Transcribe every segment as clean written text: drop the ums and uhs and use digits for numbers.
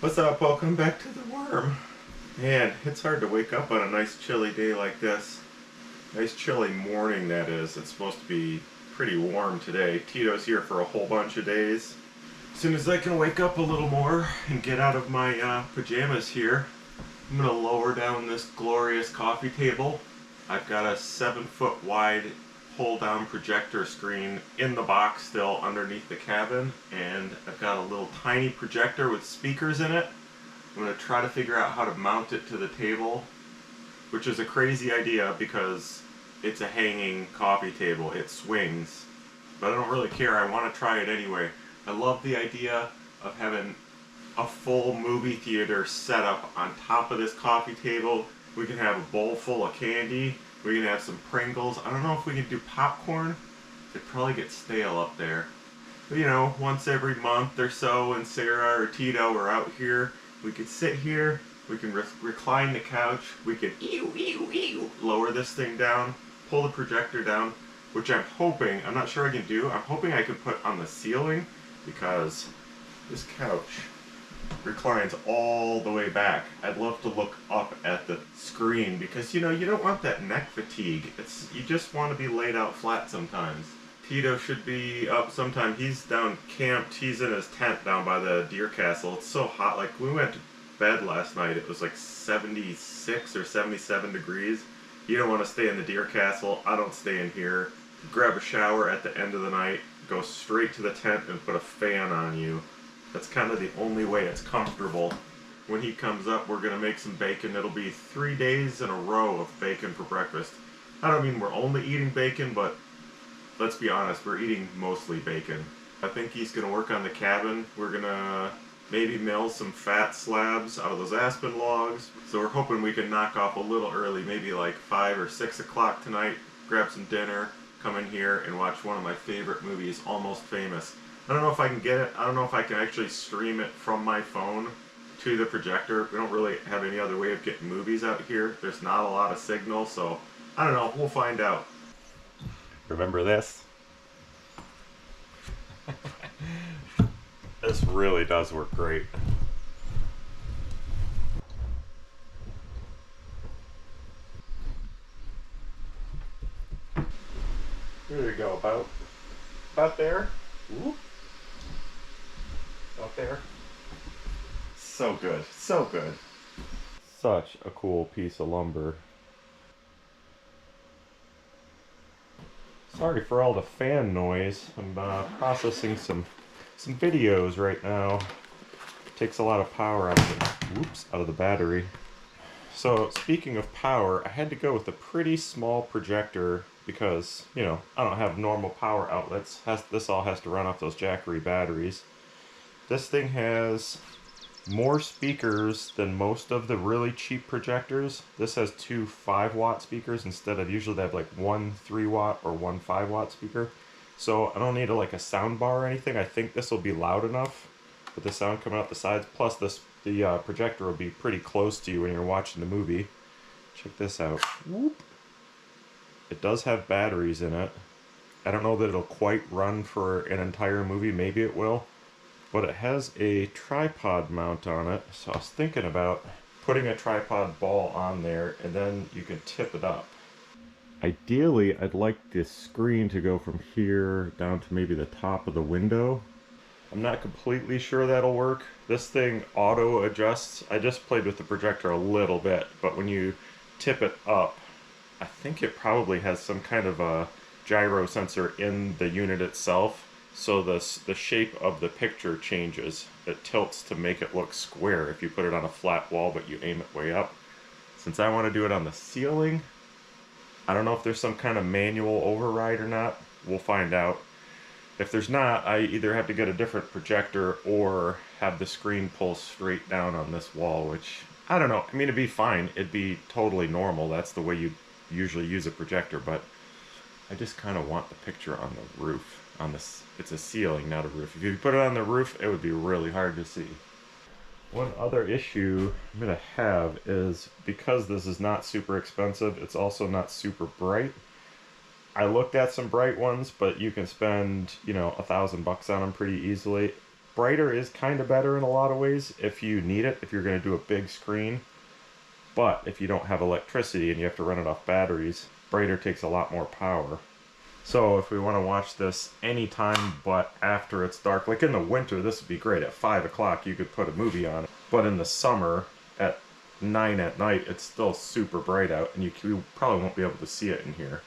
What's up? Welcome back to the worm. Man, it's hard to wake up on a nice chilly day like this. Nice chilly morning, that is. It's supposed to be pretty warm today. Tito's here for a whole bunch of days. As soon as I can wake up a little more and get out of my pajamas here, I'm going to lower down this glorious coffee table. I've got a 7-foot wide pull-down projector screen in the box still underneath the cabin, and I've got a little tiny projector with speakers in it. I'm going to try to figure out how to mount it to the table, which is a crazy idea because it's a hanging coffee table. It swings, but I don't really care. I want to try it anyway. I love the idea of having a full movie theater set up on top of this coffee table. We can have a bowl full of candy. We can have some Pringles. I don't know if we can do popcorn. It'd probably get stale up there. But you know, once every month or so, when Sarah or Tito are out here, we could sit here, we can recline the couch, we could lower this thing down, pull the projector down, which I'm hoping, I'm not sure I can do, I'm hoping I can put on the ceiling, because this couch reclines all the way back. I'd love to look up at the screen because, you know, you don't want that neck fatigue. You just want to be laid out flat sometimes. Tito should be up sometime. He's down camped. He's in his tent down by the deer castle. It's so hot. Like, we went to bed last night. It was like 76 or 77 degrees. You don't want to stay in the deer castle. I don't stay in here. Grab a shower at the end of the night. Go straight to the tent and put a fan on you. That's kind of the only way it's comfortable. When he comes up, we're going to make some bacon. It'll be 3 days in a row of bacon for breakfast. I don't mean we're only eating bacon, but let's be honest, we're eating mostly bacon. I think he's going to work on the cabin. We're going to maybe mill some fat slabs out of those aspen logs. So we're hoping we can knock off a little early, maybe like 5 or 6 o'clock tonight, grab some dinner, come in here and watch one of my favorite movies, Almost Famous. I don't know if I can get it. I don't know if I can actually stream it from my phone to the projector. We don't really have any other way of getting movies out here. There's not a lot of signal, so I don't know. We'll find out. Remember this? This really does work great. There you go, about there. Ooh. Up there. So good, so good. Such a cool piece of lumber. Sorry for all the fan noise. I'm processing some videos right now. It takes a lot of power out of the battery. So speaking of power, I had to go with a pretty small projector because, you know, I don't have normal power outlets. This all has to run off those Jackery batteries. This thing has more speakers than most of the really cheap projectors. This has 2 5-watt speakers instead of usually they have like 1 3-watt or 1 5-watt speaker. So I don't need like a sound bar or anything. I think this will be loud enough with the sound coming out the sides. Plus the projector will be pretty close to you when you're watching the movie. Check this out. Whoop. It does have batteries in it. I don't know that it'll quite run for an entire movie. Maybe it will. But it has a tripod mount on it. So I was thinking about putting a tripod ball on there and then you can tip it up. Ideally, I'd like this screen to go from here down to maybe the top of the window. I'm not completely sure that'll work. This thing auto adjusts. I just played with the projector a little bit, but when you tip it up, I think it probably has some kind of a gyro sensor in the unit itself. So the shape of the picture changes. It tilts to make it look square if you put it on a flat wall but you aim it way up. Since I want to do it on the ceiling, I don't know if there's some kind of manual override or not. We'll find out. If there's not, I either have to get a different projector or have the screen pull straight down on this wall, which, I don't know. I mean, it'd be fine. It'd be totally normal. That's the way you usually use a projector, but I just kind of want the picture on the roof. It's a ceiling, not a roof. If you put it on the roof, it would be really hard to see. One other issue I'm going to have is because this is not super expensive, it's also not super bright. I looked at some bright ones, but you can spend, you know, $1,000 on them pretty easily. Brighter is kind of better in a lot of ways if you need it, if you're going to do a big screen. But if you don't have electricity and you have to run it off batteries, brighter takes a lot more power. So if we want to watch this anytime but after it's dark, like in the winter, this would be great. At 5 o'clock you could put a movie on it. But in the summer, at 9 at night, it's still super bright out, and you probably won't be able to see it in here.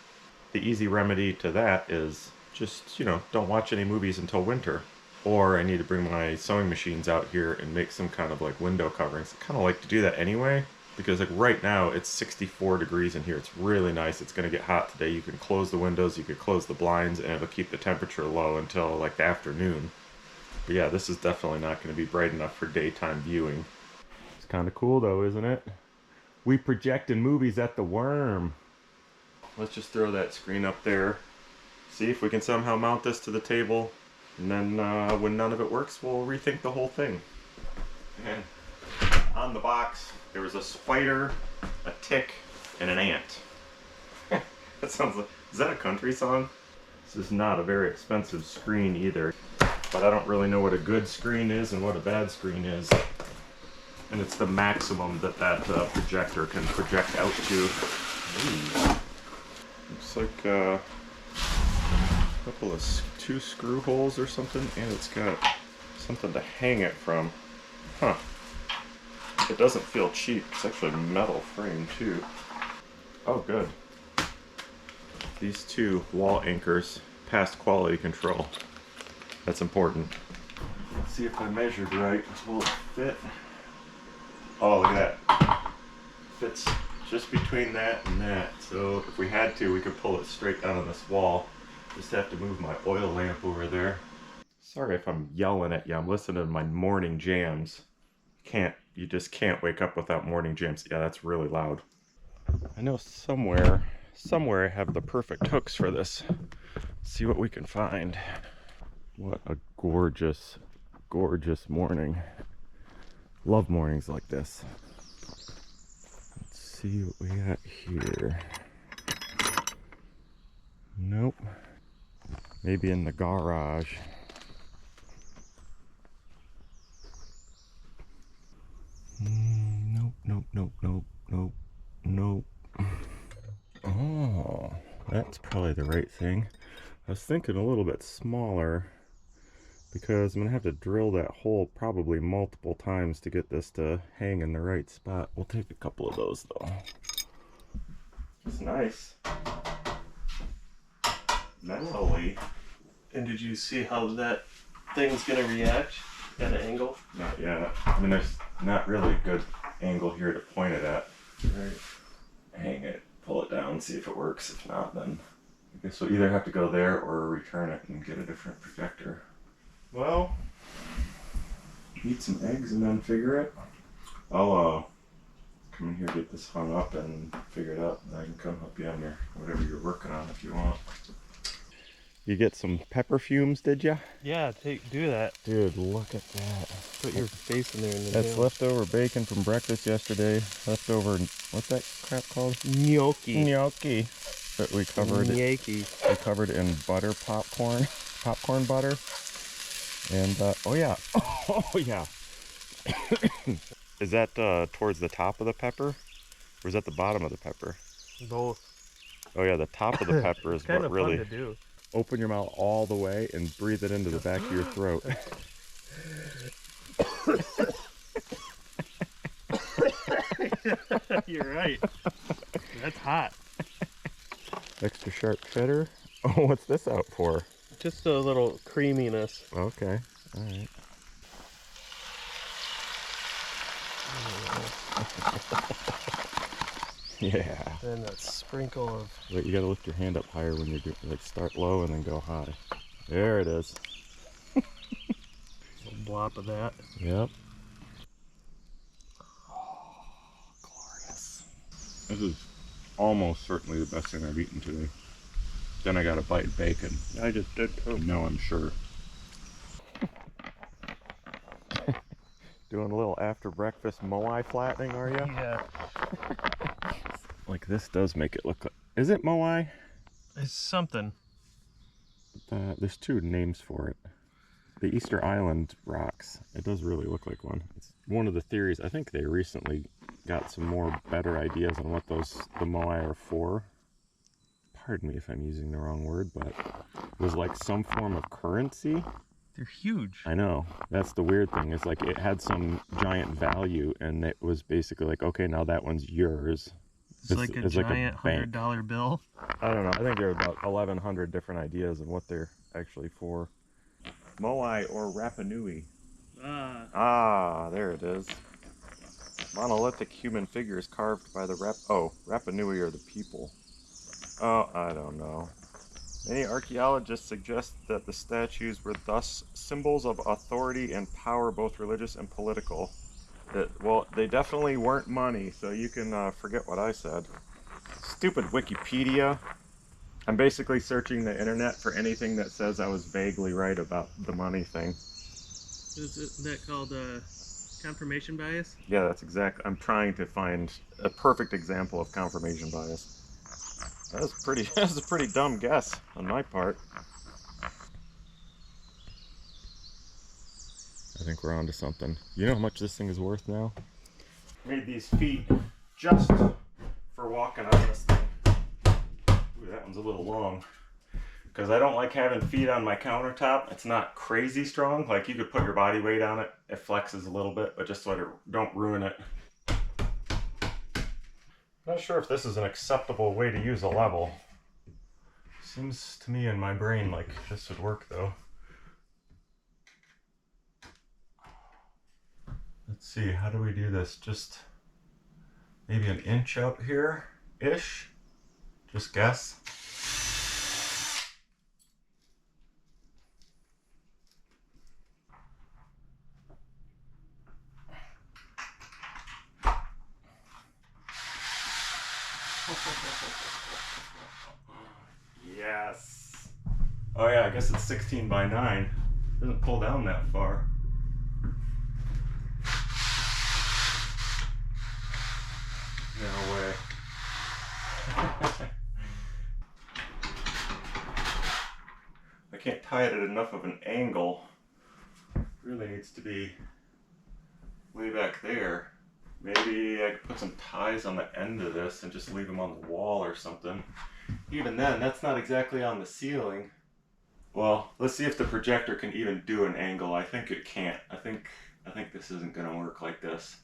The easy remedy to that is just, don't watch any movies until winter. Or I need to bring my sewing machines out here and make some kind of like window coverings. I kind of like to do that anyway, because like right now it's 64 degrees in here. It's really nice. It's going to get hot today. You can close the windows, you could close the blinds, and it'll keep the temperature low until like the afternoon. But yeah, this is definitely not going to be bright enough for daytime viewing. It's kind of cool though, isn't it? We project in movies at the Worm. Let's just throw that screen up there. See if we can somehow mount this to the table. And then when none of it works, we'll rethink the whole thing. And on the box, there was a spider, a tick, and an ant. That sounds like, is that a country song? This is not a very expensive screen either. But I don't really know what a good screen is and what a bad screen is. And it's the maximum that projector can project out to. Ooh. Looks like a couple of 2 screw holes or something, and it's got something to hang it from. Huh. It doesn't feel cheap. It's actually a metal frame too. Oh, good. These 2 wall anchors passed quality control. That's important. Let's see if I measured right. Will it fit? Oh, look at that. Fits just between that and that. So if we had to, we could pull it straight down on this wall. Just have to move my oil lamp over there. Sorry if I'm yelling at you. I'm listening to my morning jams. You just can't wake up without morning jams. Yeah, that's really loud. I know somewhere I have the perfect hooks for this. Let's see what we can find. What a gorgeous, gorgeous morning. Love mornings like this. Let's see what we got here. Nope. Maybe in the garage. Nope, nope, nope, nope, nope, nope. Oh, that's probably the right thing. I was thinking a little bit smaller, because I'm going to have to drill that hole probably multiple times to get this to hang in the right spot. We'll take a couple of those though. It's nice. Mentally. And did you see how that thing's going to react at an angle? Not yet. I mean, there's not really a good angle here to point it at. Right. Hang it, pull it down, see if it works. If not, then I guess we'll either have to go there or return it and get a different projector. Well, eat some eggs and then figure it. I'll come in here, get this hung up and figure it out, and I can come help you on your whatever you're working on if you want. You get some pepper fumes, did ya? Yeah, do that. Dude, look at that. Put your face in there. That's leftover bacon from breakfast yesterday. Leftover, what's that crap called? Gnocchi. Gnocchi. That we covered. Gnocchi. We covered in butter popcorn butter. And oh yeah, oh yeah. Is that towards the top of the pepper, or is that the bottom of the pepper? Both. Oh yeah, the top of the pepper is what really. Fun to do. Open your mouth all the way and breathe it into the back of your throat. You're right. That's hot. Extra sharp cheddar. Oh, what's this out for? Just a little creaminess. Okay, all right. Yeah. And that sprinkle of... Wait, you gotta lift your hand up higher when you're doing, like start low and then go high. There it is. A blop of that. Yep. Oh, glorious. This is almost certainly the best thing I've eaten today. Then I got a bite of bacon. I just did too. No, I'm sure. Doing a little after breakfast moai flattening, are you? Yeah. Like this does make it look like, is it moai? It's something. There's 2 names for it. the Easter Island rocks. It does really look like one. It's one of the theories. I think they recently got some more better ideas on what the moai are for. Pardon me if I'm using the wrong word, but it was like some form of currency. They're huge. I know. That's the weird thing. It's like it had some giant value, and it was basically like, okay, now that one's yours. It's like a giant $100 bill. I don't know. I think there are about 1,100 different ideas of what they're actually for. Moai or Rapa Nui. There it is. Monolithic human figures carved by the Rapa Nui are the people. Oh, I don't know. Many archaeologists suggest that the statues were thus symbols of authority and power, both religious and political. Well, they definitely weren't money, so you can forget what I said. Stupid Wikipedia. I'm basically searching the internet for anything that says I was vaguely right about the money thing. Isn't that called confirmation bias? Yeah, that's exactly. I'm trying to find a perfect example of confirmation bias. That was a pretty dumb guess on my part. I think we're onto something. You know how much this thing is worth now? Made these feet just for walking on this thing. Ooh, that one's a little long. Because I don't like having feet on my countertop. It's not crazy strong. Like, you could put your body weight on it. It flexes a little bit, but just so it don't ruin it. Not sure if this is an acceptable way to use a level. Seems to me in my brain like this would work though. Let's see, how do we do this? Just maybe an inch up here-ish? Just guess. Yes. Oh yeah, I guess it's 16 by 9. Doesn't pull down that far. No way. I can't tie it at enough of an angle. Really needs to be way back there. Maybe I could put some ties on the end of this and just leave them on the wall or something. Even then, that's not exactly on the ceiling. Well, let's see if the projector can even do an angle. I think it can't. I think this isn't going to work like this.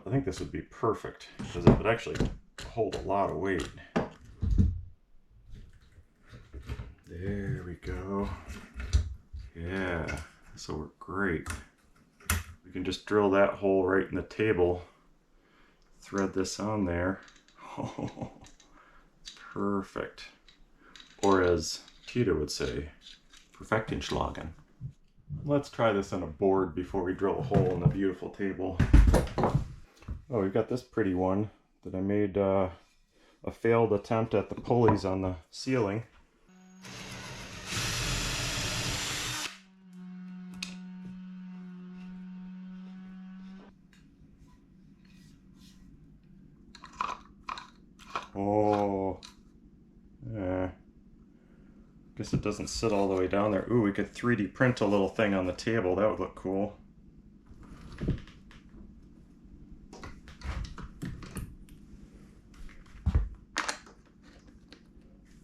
I think this would be perfect because it would actually hold a lot of weight. There we go. Yeah, this will work great. We can just drill that hole right in the table, thread this on there. Oh, it's perfect. Or as Tito would say, perfektenschlagen. Let's try this on a board before we drill a hole in the beautiful table. Oh, we've got this pretty one that I made a failed attempt at the pulleys on the ceiling. Oh, yeah. Guess it doesn't sit all the way down there. Ooh, we could 3D print a little thing on the table. That would look cool.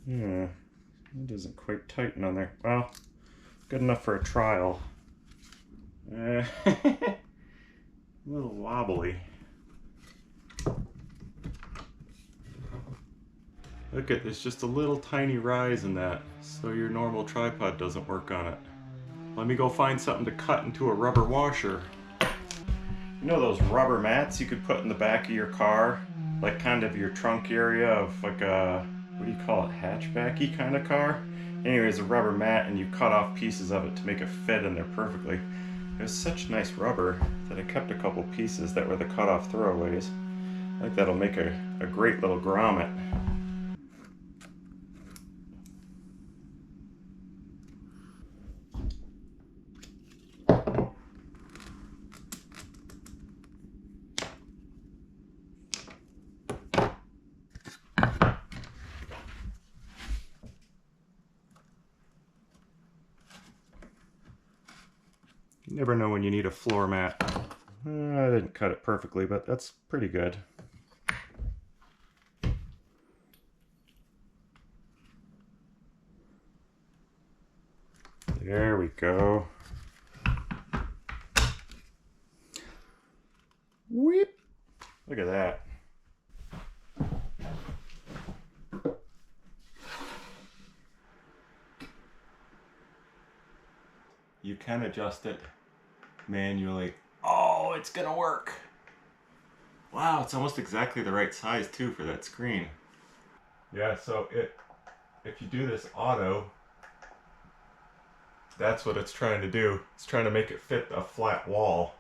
Yeah, it doesn't quite tighten on there. Well, good enough for a trial. A little wobbly. Look at this, just a little tiny rise in that, so your normal tripod doesn't work on it. Let me go find something to cut into a rubber washer. You know those rubber mats you could put in the back of your car? Like kind of your trunk area of like a, what do you call it, hatchbacky kind of car? Anyways, a rubber mat, and you cut off pieces of it to make it fit in there perfectly. It was such nice rubber that I kept a couple pieces that were the cut off throwaways. I think that'll make a great little grommet. You never know when you need a floor mat. I didn't cut it perfectly, but that's pretty good. There we go. Whip! Look at that. You can adjust it manually. Oh, it's gonna work. Wow, it's almost exactly the right size too for that screen. Yeah, so if you do this auto, that's what it's trying to do. It's trying to make it fit a flat wall.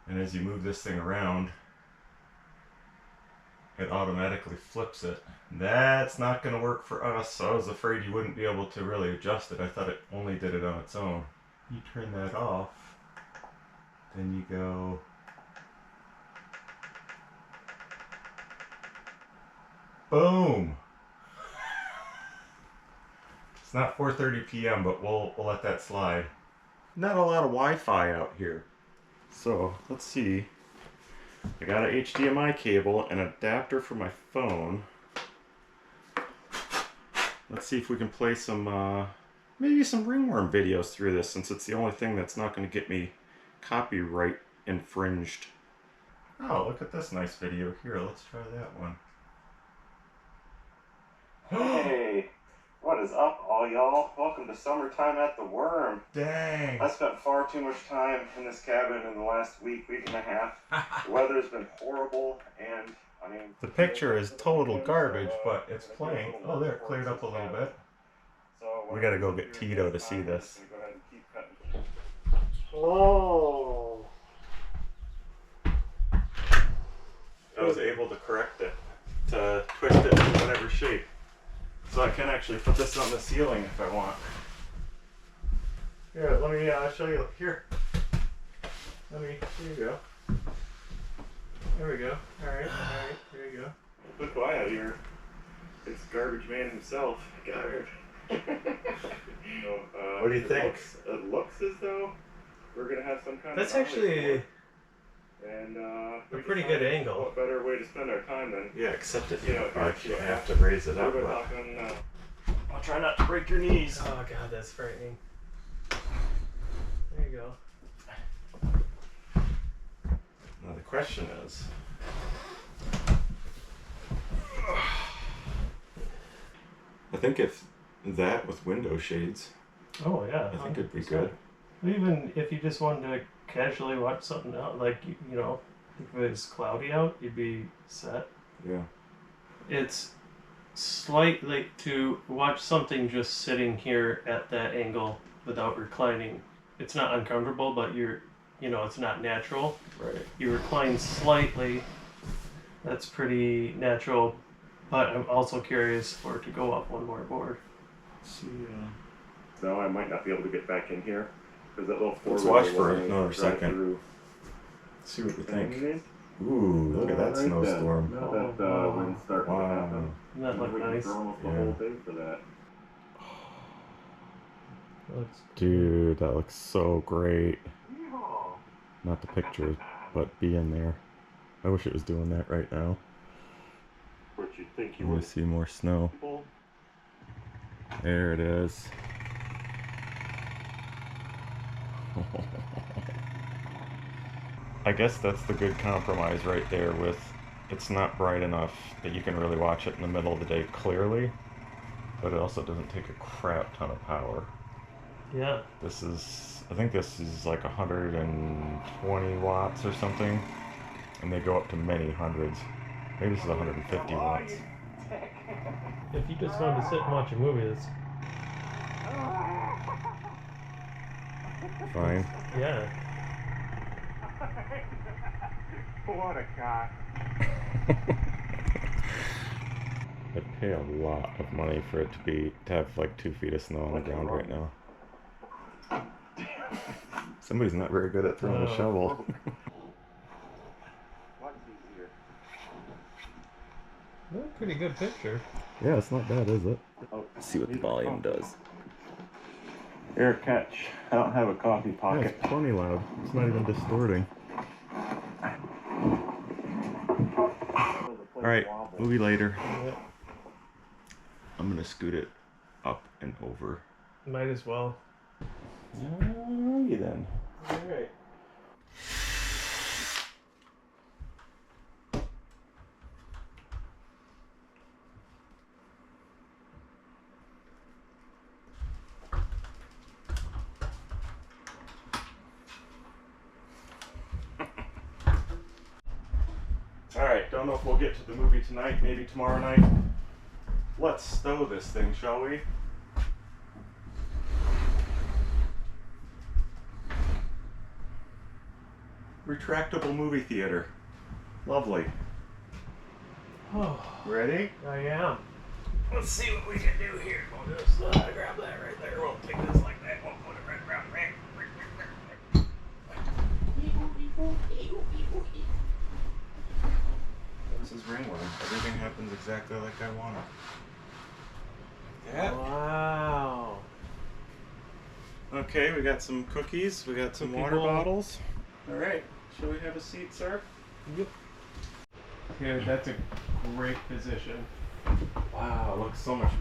And as you move this thing around, it automatically flips it. That's not gonna work for us, so I was afraid you wouldn't be able to really adjust it. I thought it only did it on its own. You turn that off, then you go boom. It's not 4:30 p.m., but we'll let that slide. Not a lot of Wi-Fi out here, so let's see. I got an HDMI cable and an adapter for my phone. Let's see if we can play some maybe some Ringworm videos through this, since it's the only thing that's not going to get me copyright infringed. Oh, look at this nice video here. Let's try that one. Hey, what is up, all y'all? Welcome to summertime at the Worm. Dang. I spent far too much time in this cabin in the last week and a half. The weather's been horrible, and I mean... The picture is total garbage, but it's playing. Oh, there, it cleared up a little bit. We gotta go get Tito to see this. Oh! I was able to correct it, to twist it in whatever shape. So I can actually put this on the ceiling if I want. Here, let me show you. Here. Here you go. There we go. Alright, there you go. Look who I have here. It's Garbage Man himself. Garbage. So, what do you think? It looks as though we're going to have some kind That's of... actually and, a pretty good angle. What better way to spend our time than... Yeah, except that you have to raise it up. I'll try not to break your knees. Oh god, that's frightening. There you go. Now the question is... I think if that with window shades... Oh yeah. I think it'd be good. Even if you just wanted to casually watch something out, like, you know, if it was cloudy out, you'd be set. Yeah. It's slightly to watch something just sitting here at that angle without reclining. It's not uncomfortable, but it's not natural. Right. You recline slightly. That's pretty natural, but I'm also curious for it to go up one more board. Let's see. No, I might not be able to get back in here. Because that little Let's watch for another second. See what you think. Ooh, look at that snowstorm. That wind's starting to happen. Doesn't that look nice? For almost the whole day for that. Dude, that looks so great. Not the picture, but being there. I wish it was doing that right now. What you think you want to see more snow. There it is. I guess that's the good compromise right there with it's not bright enough that you can really watch it in the middle of the day clearly, but it also doesn't take a crap ton of power. Yeah. I think this is like 120 watts or something, and they go up to many hundreds. Maybe this is 150 watts. If you just wanted to sit and watch a movie, that's fine. Yeah. What a cock. I'd pay a lot of money for it to have like 2 feet of snow on the ground right now. Somebody's not very good at throwing a shovel. Pretty good picture. Yeah, it's not bad, is it? Let's see what the volume does. Air catch. I don't have a coffee pocket. It's plenty loud. It's not even distorting. Alright, movie later. Yeah. I'm gonna scoot it up and over. Might as well. Alrighty then. Alright. Alright, don't know if we'll get to the movie tonight, maybe tomorrow night. Let's stow this thing, shall we? Retractable movie theater. Lovely. Oh, Ready? I am. Let's see what we can do here. We'll just grab that right there. We'll take this like that. We'll put it right around there. This is Ringworm. Everything happens exactly like I want it. Yeah. Wow. Okay, we got some cookies. We got some water bottles. All right. Shall we have a seat, sir? Yep. Yeah, that's a great position. Wow, it looks so much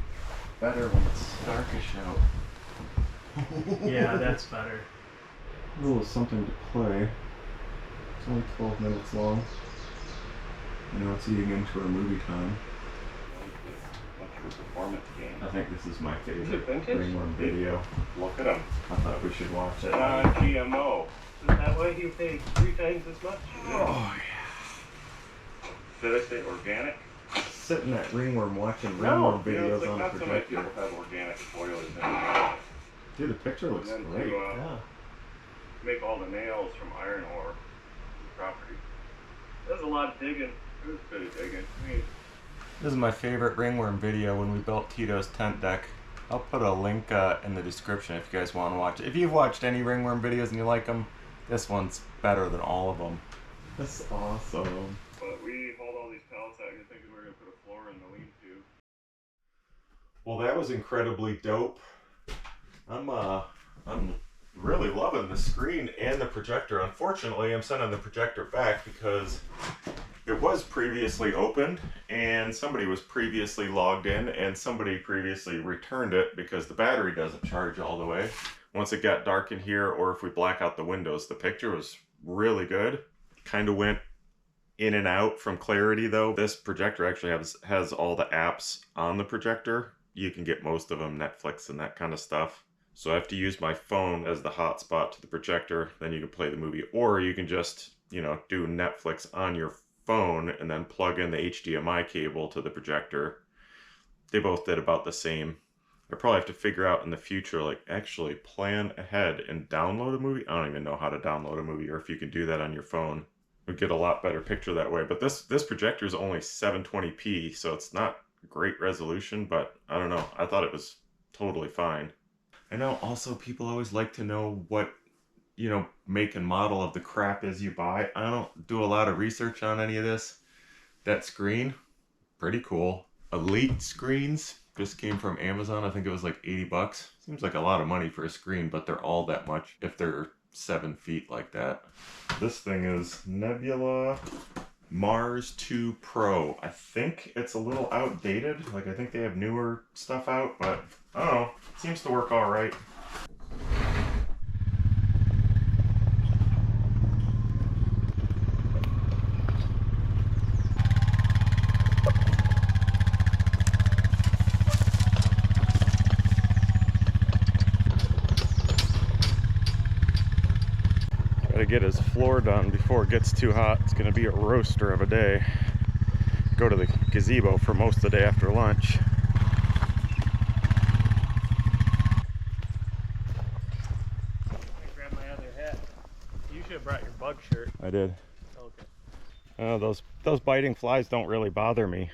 better when it's darkish out. Yeah, that's better. A little something to play. It's only 12 minutes long. You know, it's eating into our movie time. Performance game. I think this is my favorite Is it vintage? Ringworm video. Look at them. I thought we should watch it. GMO. Is that why you paid 3 times as much? Oh yeah. Did I say organic? Sitting at Ringworm watching No. Ringworm You know, videos it's like on the not so many projector. people have organic spoilers in it. Dude, the picture looks And then great. to Yeah. make all the nails from iron ore property. There's a lot of digging. It was pretty digging. I mean, This is my favorite Ringworm video when we built Tito's tent deck. I'll put a link in the description if you guys want to watch it. If you've watched any Ringworm videos and you like them, this one's better than all of them. That's awesome. but we hauled all these pallets out here thinking we were going to put a floor in the lean-to. Well, that was incredibly dope. I'm really loving the screen and the projector. Unfortunately, I'm sending the projector back because it was previously opened and somebody was previously logged in and somebody previously returned it because the battery doesn't charge all the way. Once it got dark in here, or if we black out the windows, the picture was really good. Kind of went in and out from clarity though. This projector actually has all the apps on the projector. You can get most of them, Netflix and that kind of stuff. So I have to use my phone as the hotspot to the projector, then you can play the movie. Or you can just, you know, do Netflix on your phone and then plug in the HDMI cable to the projector. They both did about the same. I probably have to figure out in the future, like actually plan ahead and download a movie. I don't even know how to download a movie or if you can do that on your phone. We get a lot better picture that way. But this projector is only 720p, so it's not great resolution, but I don't know. I thought it was totally fine. I know also people always like to know what, you know, make and model of the crap is you buy. I don't do a lot of research on any of this. That screen, pretty cool. Elite screens just came from Amazon. I think it was like 80 bucks. Seems like a lot of money for a screen, but they're all that much if they're 7 feet like that. This thing is Nebula Mars 2 Pro. I think it's a little outdated. Like I think they have newer stuff out, but I don't know. It seems to work all right. Gotta get his floor done before it gets too hot. It's gonna be a roaster of a day. Go to the gazebo for most of the day after lunch. I grabbed my other hat. You should have brought your bug shirt. I did. Okay. Those biting flies don't really bother me.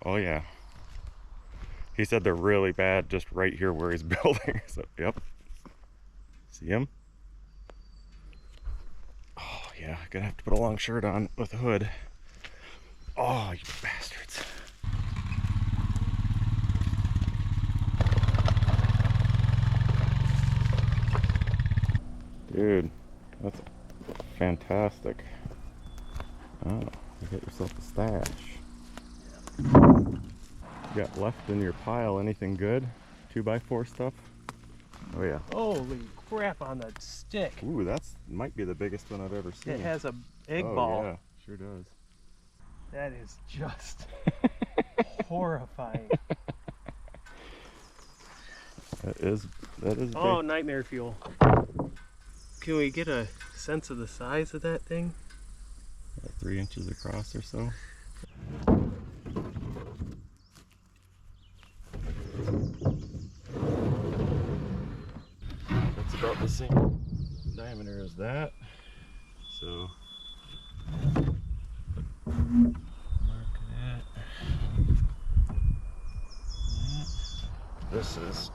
Oh yeah. He said they're really bad just right here where he's building. So, yep. See him? Oh yeah, gonna have to put a long shirt on with a hood. Oh, you bastards. Dude, that's fantastic. Oh, you got yourself a stash. You got left in your pile anything good? 2x4 stuff? Oh yeah. Holy crap on that stick. Ooh, that's might be the biggest one I've ever seen. It has a egg oh, ball. Yeah, sure does. That is just horrifying. That is Oh, big. nightmare fuel. Can we get a sense of the size of that thing? 3 inches across or so. That's about the same diameter as that. So mark that. This is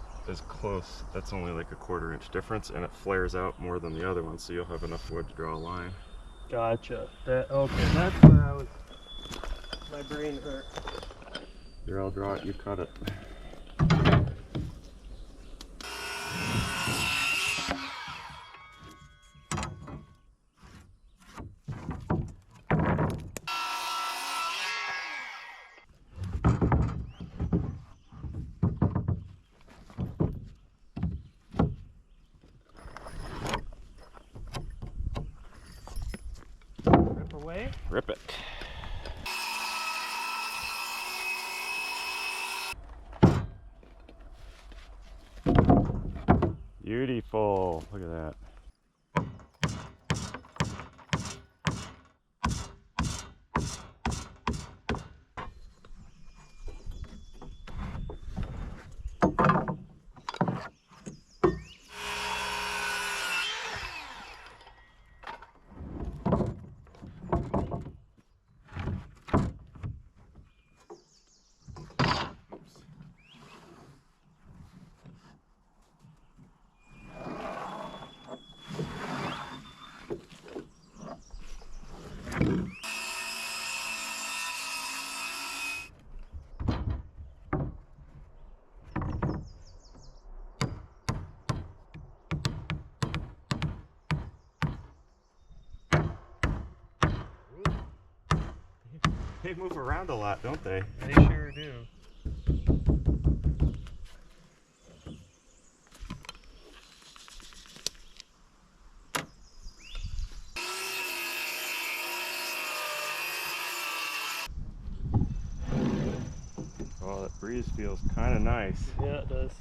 close. That's only like a 1/4 inch difference, and it flares out more than the other one, so you'll have enough wood to draw a line. Gotcha. Okay, that's where I was. My brain hurt. Here, I'll draw it. You cut it. Rip away. Rip it. Beautiful. Look at that. They move around a lot, don't they? They sure do. Oh, that breeze feels kind of nice. Yeah, it does.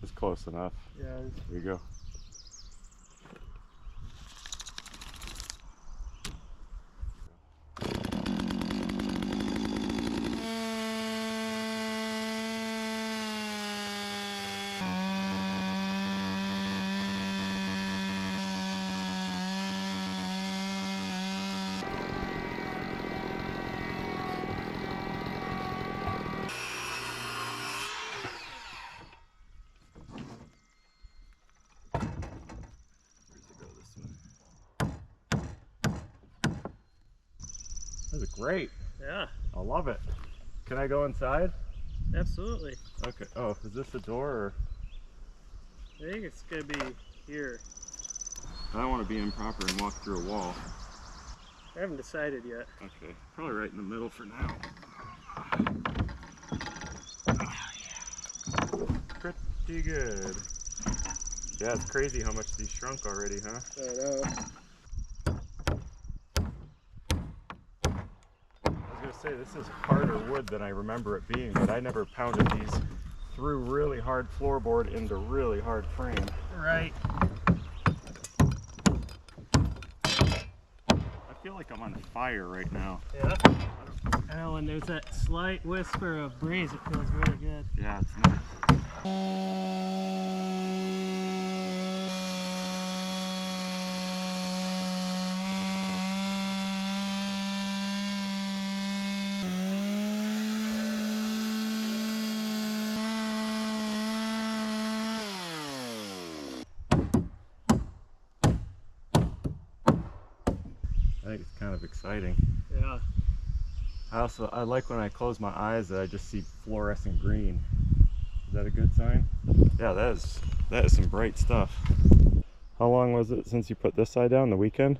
It's close enough. Yeah. There you go. This is great. Yeah, I love it. Can I go inside? absolutely. Okay. Oh, is this a door or? I think it's gonna be here. I don't want to be improper and walk through a wall. I haven't decided yet. Okay. Probably right in the middle for now. Pretty good. Yeah, it's crazy how much these shrunk already, huh? I know. I was gonna say, this is harder wood than I remember it being, but I never pounded these through really hard floorboard into really hard frame. Right. I feel like I'm on fire right now. Yeah. Oh, and there's that slight whisper of breeze. It feels really good. Yeah, it's nice. think it's kind of exciting. Yeah. I like when I close my eyes that I just see fluorescent green. Is that a good sign? Yeah, that is some bright stuff. How long was it since you put this side down? The weekend?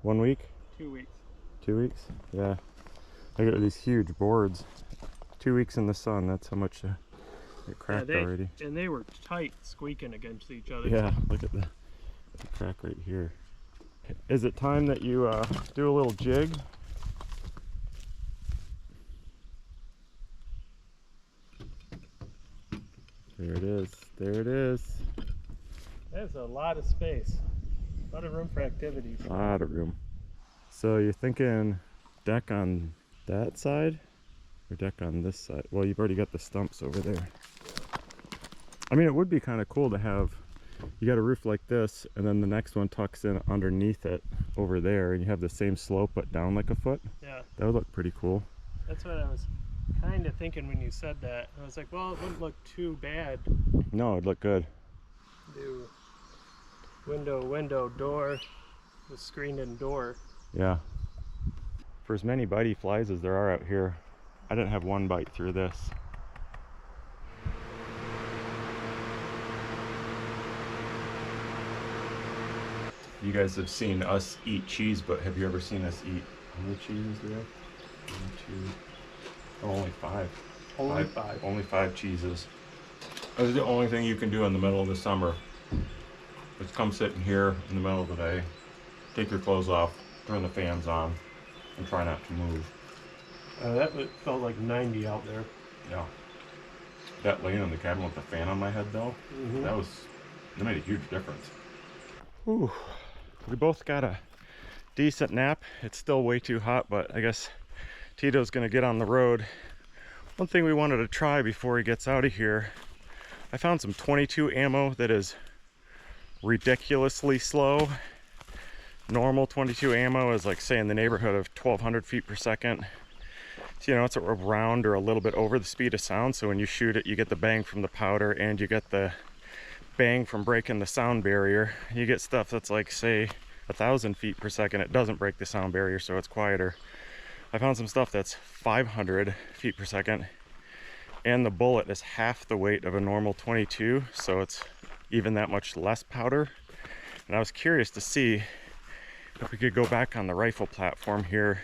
1 week? 2 weeks. 2 weeks? Yeah. I got these huge boards. 2 weeks in the sun, that's how much it cracked already. And they were tight, squeaking against each other. Yeah, look at the crack right here. Is it time that you do a little jig? There it is. There it is. That's a lot of space. A lot of room for activities. A lot of room. So you're thinking deck on that side or deck on this side? Well, you've already got the stumps over there. I mean, it would be kind of cool to have, you got a roof like this and then the next one tucks in underneath it over there and you have the same slope but down like a foot. Yeah. That would look pretty cool. That's what I was kind of thinking when you said that. I was like, well, it wouldn't look too bad. No, it'd look good. Do window, door, the screen and door. Yeah. For as many bitey flies as there are out here, I didn't have one bite through this. You guys have seen us eat cheese, but have you ever seen us eat, how many cheeses do we have? 1, 2, oh, only 5. Only five. Only 5 cheeses. That's the only thing you can do in the middle of the summer. Just come sit in here in the middle of the day, take your clothes off, turn the fans on, and try not to move. That felt like 90 out there. Yeah. That laying in the cabin with the fan on my head though, that made a huge difference. Whew. We both got a decent nap. It's still way too hot, but I guess Tito's gonna get on the road. One thing we wanted to try before he gets out of here, I found some 22 ammo that is ridiculously slow. Normal 22 ammo is like, say, in the neighborhood of 1200 feet per second. So, you know, it's around or a little bit over the speed of sound, so when you shoot it you get the bang from the powder and you get the bang from breaking the sound barrier. You get stuff that's like, say, 1000 feet per second, it doesn't break the sound barrier, so it's quieter. I found some stuff that's 500 feet per second and the bullet is half the weight of a normal 22, so it's even that much less powder. And I was curious to see if we could go back on the rifle platform here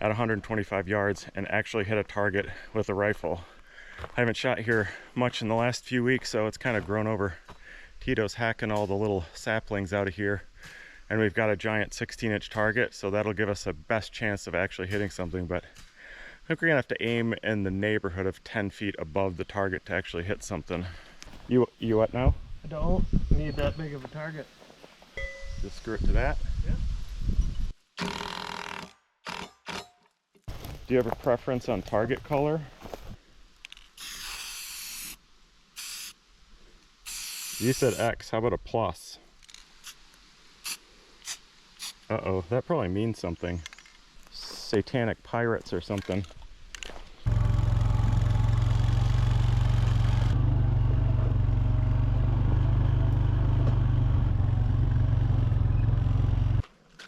at 125 yards and actually hit a target with a rifle. I haven't shot here much in the last few weeks, so it's kind of grown over. Tito's hacking all the little saplings out of here, and we've got a giant 16-inch target, so that'll give us a best chance of actually hitting something. But I think we're gonna have to aim in the neighborhood of 10 feet above the target to actually hit something. You what now? I don't need that big of a target. Just screw it to that? Yeah. Do you have a preference on target color? You said X, how about a plus? Uh-oh, that probably means something. Satanic pirates or something.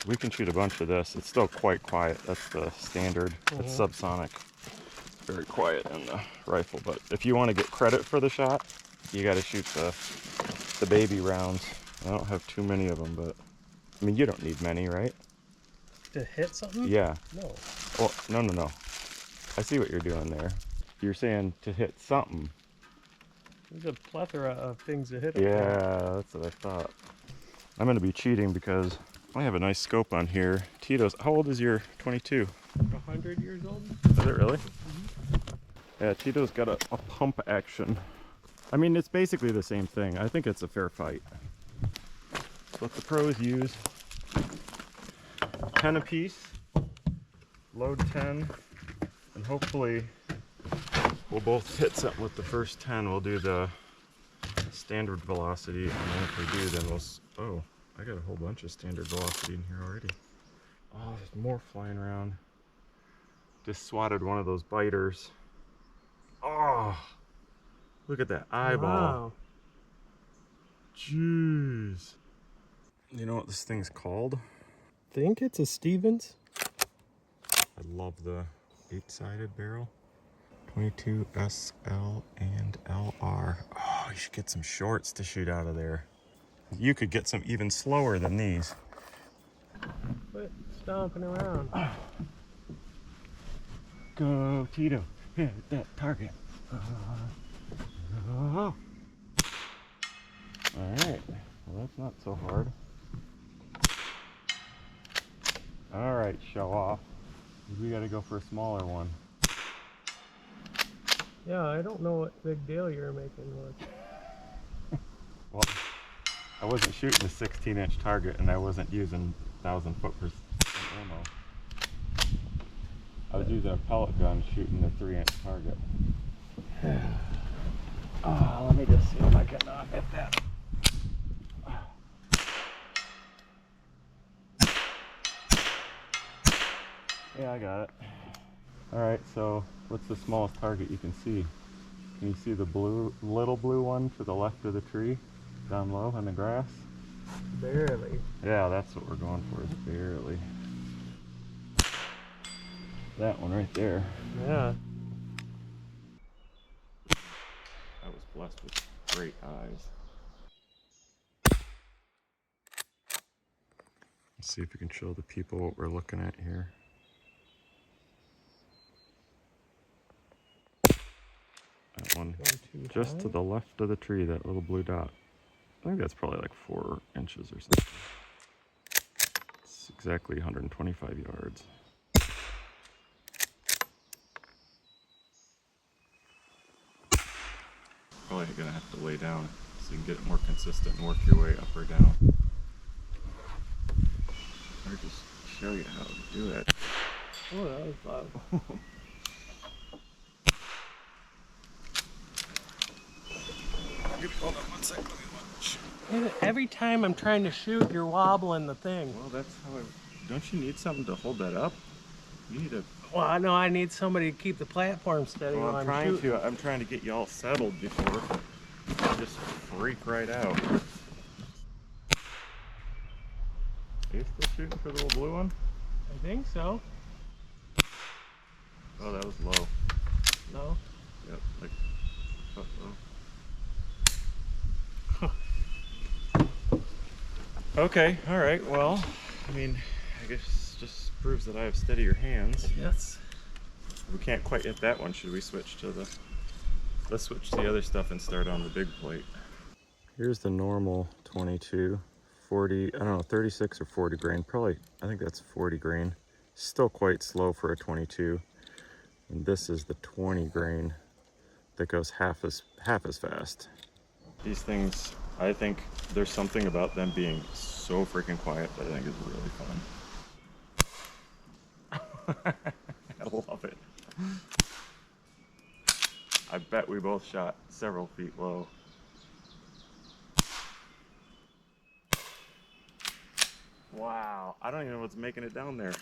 We can shoot a bunch of this. It's still quite quiet. That's the standard. It's subsonic. It's very quiet in the rifle, but if you want to get credit for the shot, you got to shoot the baby rounds. I don't have too many of them, but I mean, you don't need many, right? To hit something? Yeah. No. Well, no. I see what you're doing there. You're saying to hit something. There's a plethora of things to hit. Yeah, that's what I thought. I'm going to be cheating because I have a nice scope on here. Tito's, how old is your 22? 100 years old? Is it really? Yeah, Tito's got a pump action. I mean, it's basically the same thing. I think it's a fair fight. It's what the pros use. 10 apiece. Load 10. And hopefully we'll both hit something with the first 10. We'll do the standard velocity. And then if we do, then we'll... Oh, I got a whole bunch of standard velocity in here already. Oh, there's more flying around. Just swatted one of those biters. Oh, look at that eyeball. Wow. Jeez. You know what this thing's called? think it's a Stevens. I love the 8-sided barrel. 22 SL and LR. Oh, you should get some shorts to shoot out of there. You could get some even slower than these. Quit stomping around. Go, Tito. Hit that target. Oh. Alright. Well, that's not so hard. Alright, show off. We gotta go for a smaller one. Yeah, I don't know what big deal you're making with. Well, I wasn't shooting a 16-inch target and I wasn't using 1,000 foot per ammo. I was using a pellet gun shooting a 3-inch target. Let me just see if I can hit that. Yeah, I got it. Alright, so what's the smallest target you can see? Can you see the little blue one to the left of the tree? Down low in the grass? Barely. Yeah, that's what we're going for, is barely. That one right there. Yeah. I was blessed with great eyes. Let's see if we can show the people what we're looking at here. That one just to the left of the tree, that little blue dot. I think that's probably like 4 inches or something. It's exactly 125 yards. Probably gonna have to lay down so you can get it more consistent and work your way up or down. Or just show you how to do it. Oh, that was loud. Hold on one second, let me watch. Every time I'm trying to shoot, you're wobbling the thing. Well, that's how don't you need something to hold that up? You need a... Well, I know I need somebody to keep the platform steady Well, while I'm trying to get you all settled before you just freak right out. Are you still shooting for the little blue one? I think so. Oh, that was low. No? Yep, like cut low. Okay, all right. Well, I mean, I guess just proves that I have steadier hands. Yes. If we can't quite hit that one, should we switch to the... Let's switch to the other stuff and start on the big plate. Here's the normal 22, 40, I don't know, 36 or 40 grain. Probably, I think that's 40 grain. Still quite slow for a 22. And this is the 20 grain that goes half as fast. These things, I think there's something about them being so freaking quiet that I think is really fun. I love it. I bet we both shot several feet low. Wow, I don't even know what's making it down there.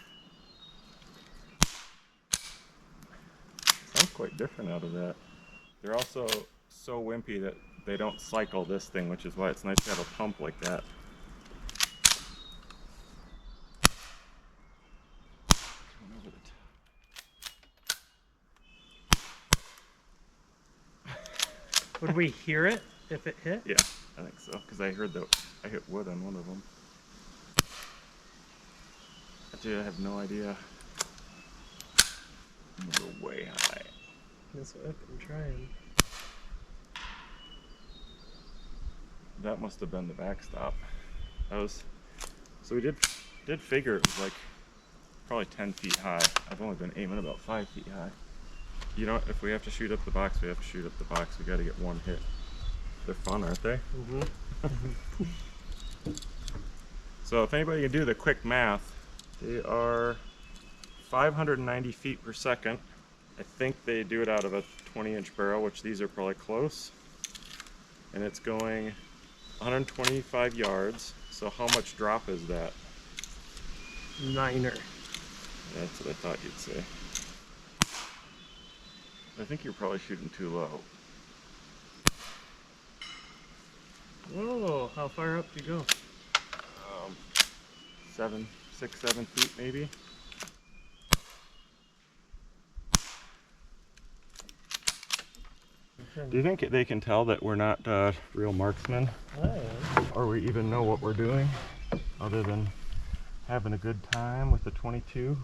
Sounds quite different out of that. They're also so wimpy that they don't cycle this thing, which is why it's nice to have a pump like that. Would we hear it if it hit? Yeah, I think so, because I heard that I hit wood on one of them. Dude, I have no idea. I'm gonna go way high. That's what I'm trying. That must have been the backstop. That was, so we did figure it was like probably 10 feet high. I've only been aiming about 5 feet high. You know what, if we have to shoot up the box, we have to shoot up the box. We gotta get one hit. They're fun, aren't they? Mm-hmm. So if anybody can do the quick math, they are 590 feet per second. I think they do it out of a 20-inch barrel, which these are probably close. And it's going 125 yards. So how much drop is that? Niner. That's what I thought you'd say. I think you're probably shooting too low. Whoa, how far up do you go? 7 6, 7 feet maybe. Do you think they can tell that we're not real marksmen? Or we even know what we're doing other than having a good time with the 22?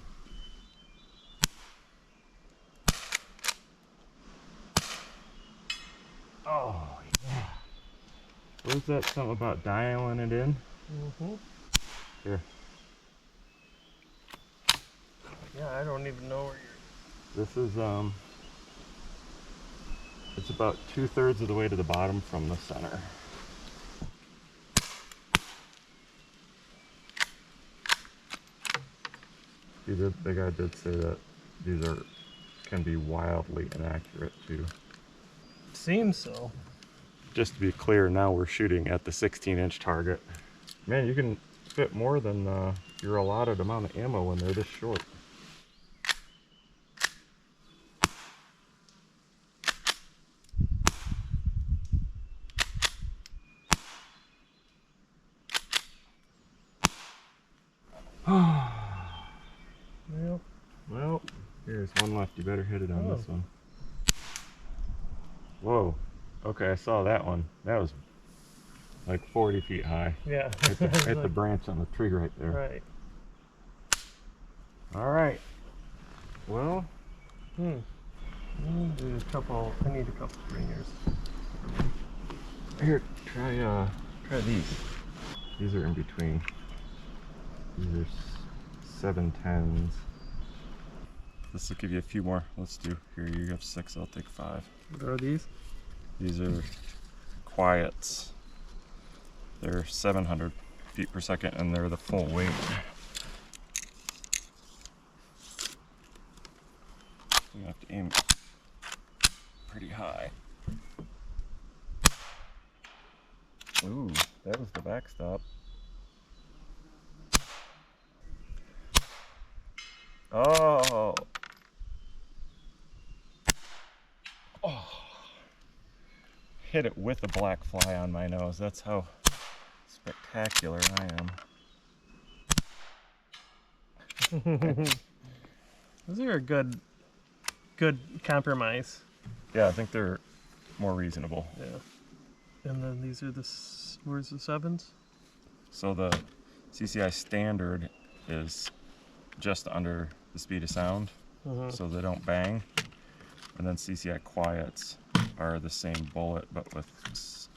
Oh, yeah. Was that something about dialing it in? Mm-hmm. Here. Yeah, I don't even know where you're... This is, it's about 2/3 of the way to the bottom from the center. The guy did say that these can be wildly inaccurate too. Seems so. Just to be clear, now we're shooting at the 16-inch target. Man, you can fit more than your allotted amount of ammo when they're this short. Well, here's one left. You better hit it on this one. Whoa. Okay, I saw that one. That was like 40 feet high. Yeah. Hit the branch on the tree right there. Right. All right. Well. I need a couple stringers. Here, try these. These are in between. These are 710s. This will give you a few more. Let's do, here you have 6, I'll take 5. What are these? These are quiets. They're 700 feet per second and they're the full weight. You have to aim pretty high. Ooh, that was the backstop. Oh. Oh. Hit it with a black fly on my nose. That's how spectacular I am. Those are a good compromise. Yeah, I think they're more reasonable. Yeah. And then these are where's the 7s? So the CCI standard is just under the speed of sound, so they don't bang. And then CCI quiets are the same bullet, but with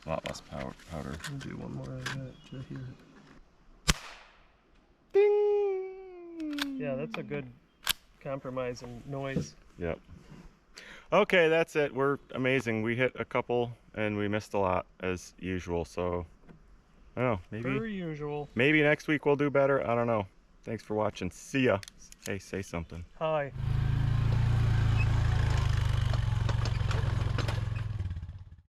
a lot less powder. I'll do one more of that to hear it. Ding! Yeah, that's a good compromise in noise. Yep. Okay, that's it. We're amazing. We hit a couple and we missed a lot as usual. So, I don't know. Per usual. Maybe next week we'll do better. I don't know. Thanks for watching. See ya. Hey, say something. Hi.